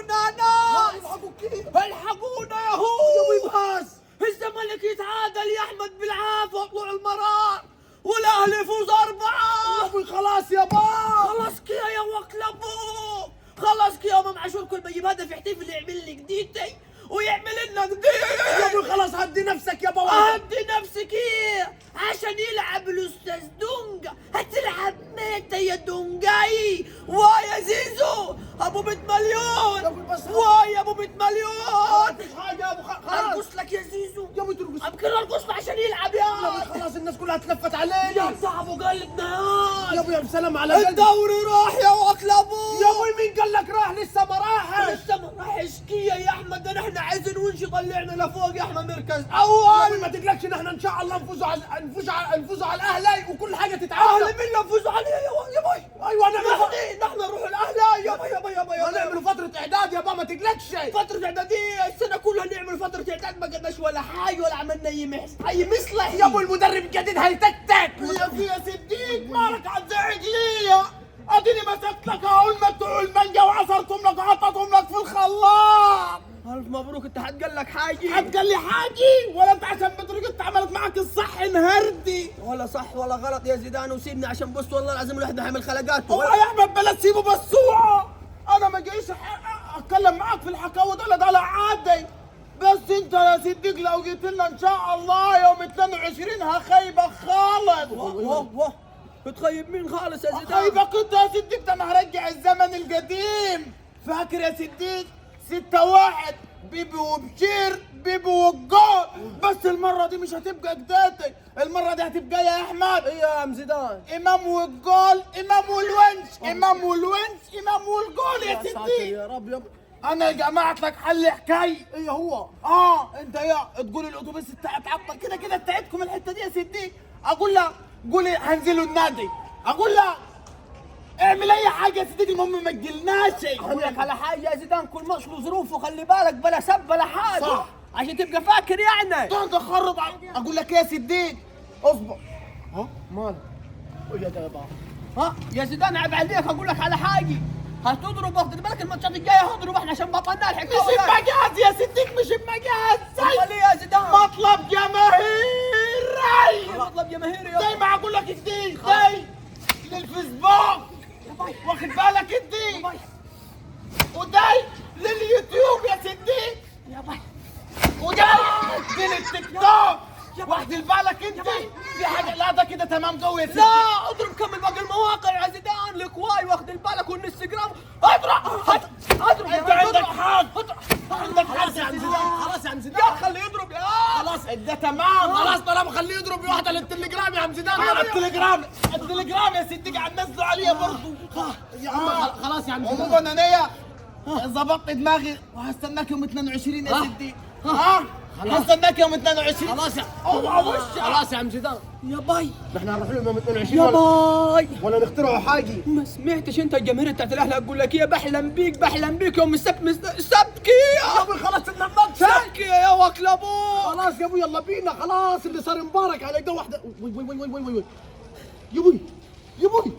الحقونا ناس. الحقوا كيف؟ الحقونا يا هو يا ابوي بس الزمالك يتعادل يا احمد بالعافيه وطلوع المرار والاهلي يفوز 4. يا ابوي خلاص يا با. خلاص كيا يا وكلبو، خلاص كيا امام عاشور كل ما يجيب هدف يحتفل يعمل لي جديدتي ويعمل لنا جديد. يا ابوي خلاص هدي نفسك يا با. هدي نفسك ايه عشان يلعب الاستاذ دونجا. هتلعب متى يا دونجاي؟ ويا زيزو ابو 100 مليون. يا ابوي بس ويا ابو 100 مليون. مفيش حاجه يا ابو خلاص. ارقص لك يا زيزو. يا ابوي ترقص. يمكن ارقص له عشان يلعب يا يا ابوي خلاص الناس كلها تلفت علينا. يا صاحبه قلبنا يا ابوي يا سلام على قلبي. الدوري راح يا وكلبو. يا ابوي مين قال لك راح؟ لسه ما راحش. لسه ما راحش كيا يا احمد. ده نحن عايزين ونش طلعنا لفوق يا احمد مركز يا ابوي اول. ما تقلقش نحن ان شاء الله نفوزوا على الاهلي وكل حاجه تتعادل. اهلي مين نفوز عليه يا باي؟ ايوه نعمل نحن نروح الاهلي يا باي يا باي يا باي. هنعملوا فتره اعداد يا با ما تقلقش. فترة اعدادية السنة كلها نعمل فترة اعداد ما قدناش ولا حاجة ولا عملنا اي مصلح. يا ابوي المدرب الجديد هيتكتك. يا صديق مالك هتزعج ليه؟ اديني مسكت لك اهو المانجا وعصرتهم لك وحطيتهم لك في الخلاط. الف مبروك. انت حد قال لك حاجة؟ حد قال لي حاجه ولا انت عشان بطريقة عملت معك الصح انهردي؟ ولا صح ولا غلط يا زيدان وسيبني عشان بص والله العظيم الواحد هيعمل خلقات. هو يا احمد بلا تسيبه بسوعه. انا ما جايش اتكلم معاك في الحكاوي ده لا عادي. بس انت يا صديق لو جيت لنا ان شاء الله يوم 22 هخيبك خالص. واه بتخيب مين خالص يا زيدان؟ هخيبك انت يا صديق. ده انا هرجع الزمن القديم. فاكر يا صديق 6-1 بيبي وبشير بيبي والجول. بس المره دي مش هتبقى جداتي. المره دي هتبقى يا احمد ايه يا عم زيدان؟ امام والجول امام والونش امام والونش امام والجول يا ساتر صديق. يا رب يا انا جمعت لك حل حكايه. ايه هو؟ انت يا تقول الاتوبيس اتعطل كده بتاعتكم الحته دي يا صديق. اقول لك قولي هنزلوا النادي. اقول لك اعمل اي حاجه يا صديقي المهم ما تجيلناش. اقول لك على حاجه يا زيدان كل ماتش له ظروفه خلي بالك بلا سب بلا حاجه. صح. عشان تبقى فاكر يعني. تقعد تخرب اقول لك يا صديق اصبر. مالك؟ قول يا جدع. يا زيدان عيب عليك اقول لك على حاجه. هتضرب واخد بالك الماتشات الجايه هضرب احنا عشان بطلنا الحكايه. مش بمجاز يا صديق مش بمجاز. امال ايه يا زيدان؟ مطلب جماهيري. مطلب جماهيري يا زي ما اقول لك جديد زي للفيسبوك واخد بالك انت وداي لليوتيوب يا صديق يا باي وداي للتيك توك واخد بالك انت في حاجه. لا ده كده تمام قوي يا صديق. لا اضرب كمل باقي المواقع يا زيدان الكواي واخد بالك والانستجرام. اضرب انت عندك حق. عندك حق يا عم زيدان. خلاص يا عم زيدان يا خليه يضرب يا خلاص ده تمام. خلاص طالما خليه يضرب واحده للتليجرام يا عم زيدان. التليجرام يا صديق هننزلوا عليه برضه. يا عم خلاص يا عم زيدان. عموما انا ظبطت دماغي وهستناك يوم 22 يا صديق. هستناك يوم 22. خلاص يا خلاص يا عم زيدان. يا باي نحن هنروح لهم يوم 22 يا باي. ولا نخترعوا حاجه. ما سمعتش انت الجماهير بتاعت الاهلي هتقول لك ايه؟ بحلم بيك يوم السبت كيا. يا ابوي خلاص الماتش. سبكي يا وكلبو. خلاص يا ابوي يلا بينا. خلاص اللي صار مبارك عليك ده واحده. وي يا ابوي